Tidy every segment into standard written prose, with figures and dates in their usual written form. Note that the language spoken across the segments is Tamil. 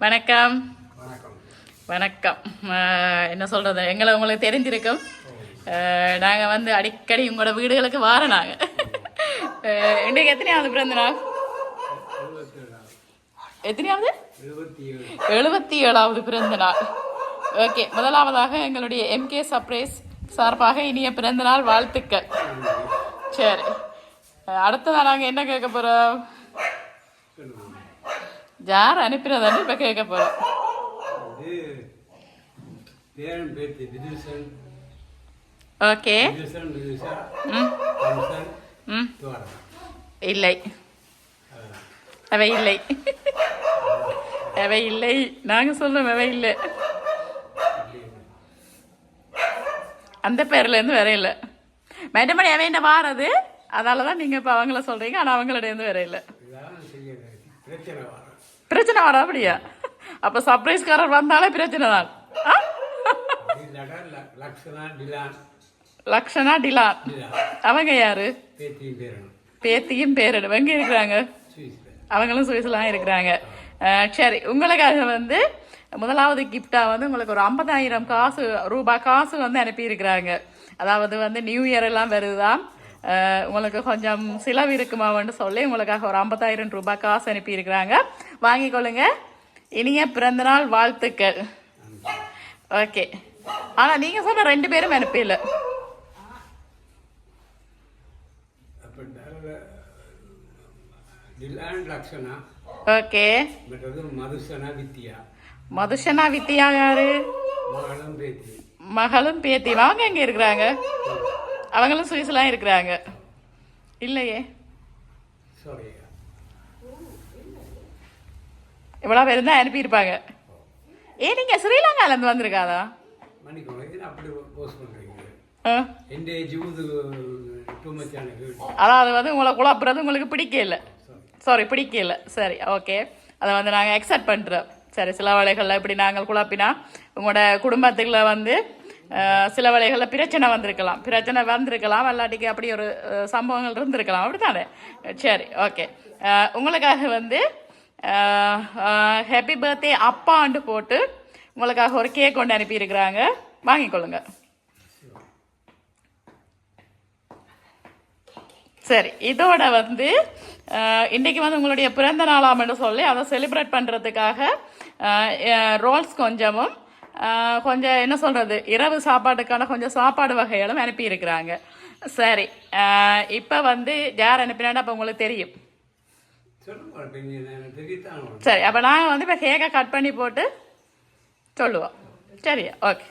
வணக்கம். வணக்கம். என்ன சொல்கிறது, எங்களை உங்களுக்கு தெரிஞ்சிருக்கும். நாங்கள் வந்து அடிக்கடி உங்களோட வீடுகளுக்கு வார நாங்கள். இன்றைக்கு எத்தனையாவது பிறந்த நாள்? எத்தனையாவது? 77வது பிறந்த நாள். ஓகே, முதலாவதாக எங்களுடைய எம்கே சர்ப்ரைஸ் சார்பாக இனிய பிறந்த நாள் வாழ்த்துக்கள். சரி, அடுத்ததான் நாங்கள் என்ன கேட்க போகிறோம்? யார் அனுப்பினதான்னு இப்போ கேட்க போகிறோம். ஓகே. இல்லை, அவை இல்லை, அவை இல்லை. நாங்கள் சொல்லுவோம் அவை இல்லை. அந்த பேர்லேருந்து வேற இல்லை. மற்றபடி அவை என்ன வாரது, அதனால தான் நீங்கள் இப்போ அவங்கள சொல்கிறீங்க. ஆனால் அவங்களிடேருந்து வேற இல்லை. பிரச்சனை வர அப்படியா? அப்போ சர்ப்ரைஸ்காரர் வந்தாலே பிரச்சனை தான். லக்ஷனா டிலான் அவங்க யாரு? பேத்தியும் பேரனும் எங்க இருக்கிறாங்க? அவங்களும் சுவிஸ்லாம் இருக்கிறாங்க. சரி, உங்களுக்காக வந்து முதலாவது கிஃப்டா வந்து உங்களுக்கு ஒரு 50,000 ரூபாய் காசு வந்து அனுப்பி இருக்கிறாங்க. அதாவது வந்து நியூ இயர் எல்லாம் வருதுதான், உங்களுக்கு கொஞ்சம் செலவு இருக்குமான்னு சொல்லி உங்களுக்காக ஒரு 50,000 ரூபாய் காசு அனுப்பி இருக்கிறாங்க. வாங்கிக்கொள்ளுங்க. இனிய பிறந்தநாள் வாழ்த்துக்கள். ஓகே, ஆனா நீங்க சொன்ன 2 பேரும் அனுப்பல. ஓகே, மதுஷனா வித்யா யாரு? மகளும் பேத்தி. அவங்க எங்க இருக்கிறாங்க? அவங்களும் சுவிஸ்லாம் இருக்கிறாங்க. இல்லையே, இவ்வளோ பேர் தான் அனுப்பியிருப்பாங்க. நீங்க ஸ்ரீலங்காலேருந்து வந்திருக்காதா? அதாவது வந்து உங்களை குழப்புறது உங்களுக்கு பிடிக்கல. பிடிக்கல. சரி, ஓகே, அதை வந்து நாங்கள் அக்செப்ட் பண்ணுறோம். சரி, சில வேலைகளில் இப்படி நாங்கள் குழப்பினா உங்களோட குடும்பத்துக்குள்ள வந்து சில வேலைகளில் பிரச்சனை வந்திருக்கலாம், இல்லாட்டிக்கு அப்படி ஒரு சம்பவங்கள் இருந்திருக்கலாம், அப்படித்தானே? சரி, ஓகே. உங்களுக்காக வந்து ஹாப்பி பர்த்டே அப்பான்னு போட்டு உங்களுக்காக ஒரு கேக் கொண்டு அனுப்பியிருக்கிறாங்க. வாங்கிக்கொள்ளுங்க. சரி, இதோட வந்து இன்றைக்கு வந்து உங்களுடைய பிறந்த நாளாம்னு சொல்லி அதை செலிப்ரேட் பண்ணுறதுக்காக ரோல்ஸ் கொஞ்சமும் கொஞ்சம் என்ன சொல்கிறது, இரவு சாப்பாட்டுக்கான கொஞ்சம் சாப்பாடு வகைகளும் அனுப்பியிருக்கிறாங்க. சரி, இப்போ வந்து யார் அனுப்பினான்னு அப்போ உங்களுக்கு தெரியும். சரி, அப்போ நாங்கள் வந்து இப்போ கேக்கை கட் பண்ணி போட்டு சொல்லுவோம். சரியா? ஓகே.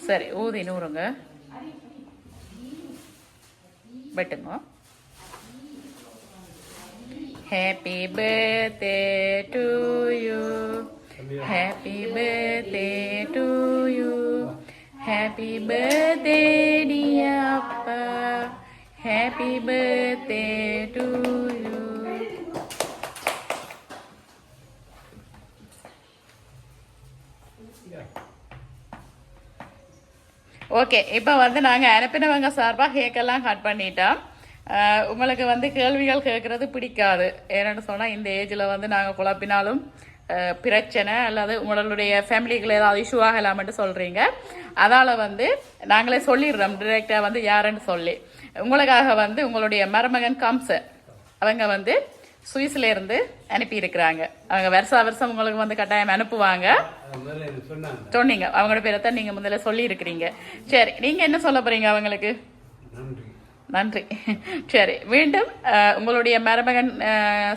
சரி, ஊதி நூறுங்க. வெட்டுங்க. Happy birthday to you. Happy birthday to you. Happy birthday dear Appa. Happy birthday to you. Okay, இப்போ வந்து நாங்கள் அனுப்பினவங்க சார்பாக கேக்கெல்லாம் கட் பண்ணிட்டோம். உங்களுக்கு வந்து கேள்விகள் கேட்குறது பிடிக்காது. ஏன்னு சொன்னால் இந்த ஏஜில் வந்து நாங்கள் குழப்பினாலும் பிரச்சனை அல்லது உங்களுடைய ஃபேமிலிக்குள்ள ஏதாவது இஷ்யூ ஆகலாம்னு சொல்கிறீங்க. அதால் வந்து நாங்களே சொல்லிடுறோம் டிரெக்டாக வந்து யாருன்னு சொல்லி. உங்களுக்காக வந்து உங்களுடைய மருமகன் கம்சன் அவங்க வந்து சுவிஸ்லேருந்து அனுப்பியிருக்கிறாங்க. அவங்க வருஷம் உங்களுக்கு வந்து கட்டாயம் அனுப்புவாங்க சொன்னீங்க. அவங்களோட பேரை தான் நீங்கள் முதல்ல சொல்லியிருக்கிறீங்க. சரி, நீங்கள் என்ன சொல்ல போகிறீங்க அவங்களுக்கு? நன்றி. சரி, மீண்டும் உங்களுடைய மருமகன்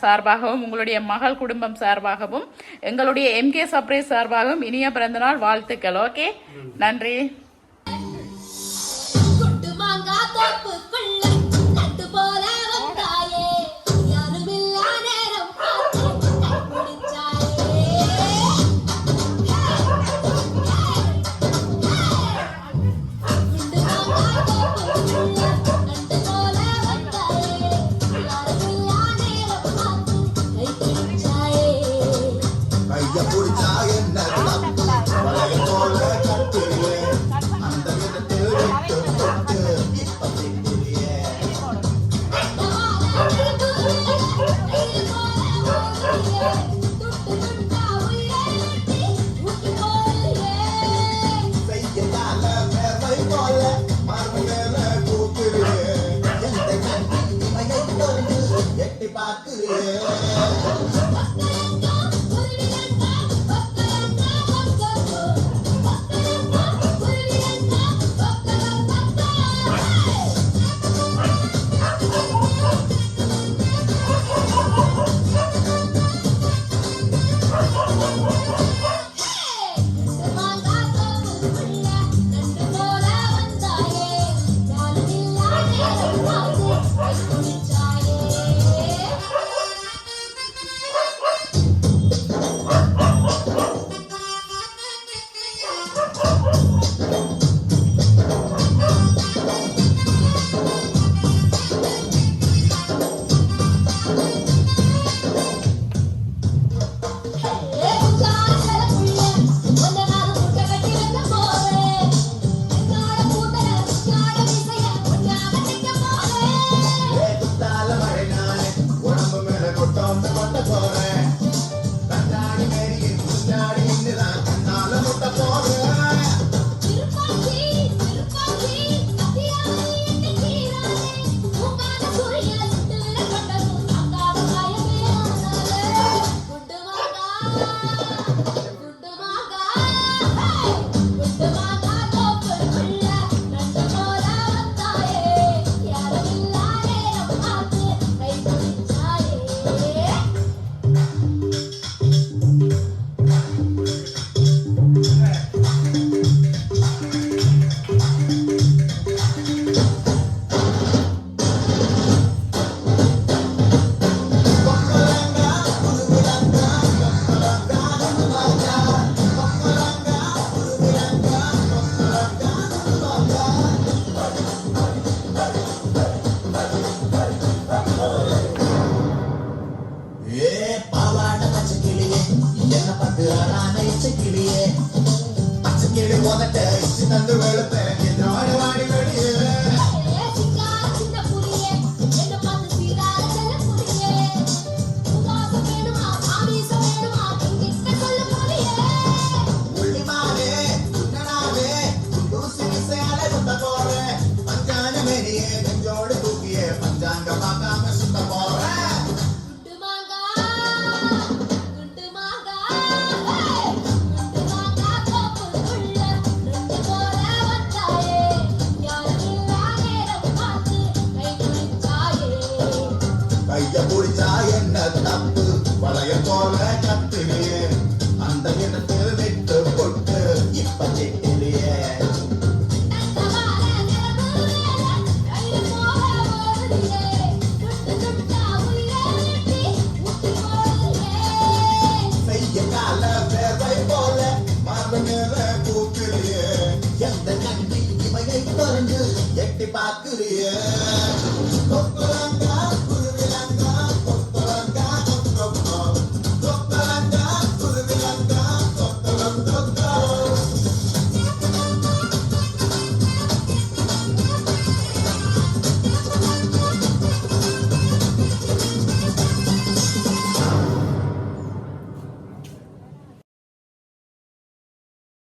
சார்பாகவும் உங்களுடைய மகள் குடும்பம் சார்பாகவும் எங்களுடைய MK சர்ப்ரைஸ் சார்பாகவும் இனிய பிறந்தநாள் வாழ்த்துக்கள். ஓகே, நன்றி. பேரை போல மார்பு மேல கூப்பிடுறியே எந்த கண்டி இமையை திறந்து எட்டி பார்க்கிறியே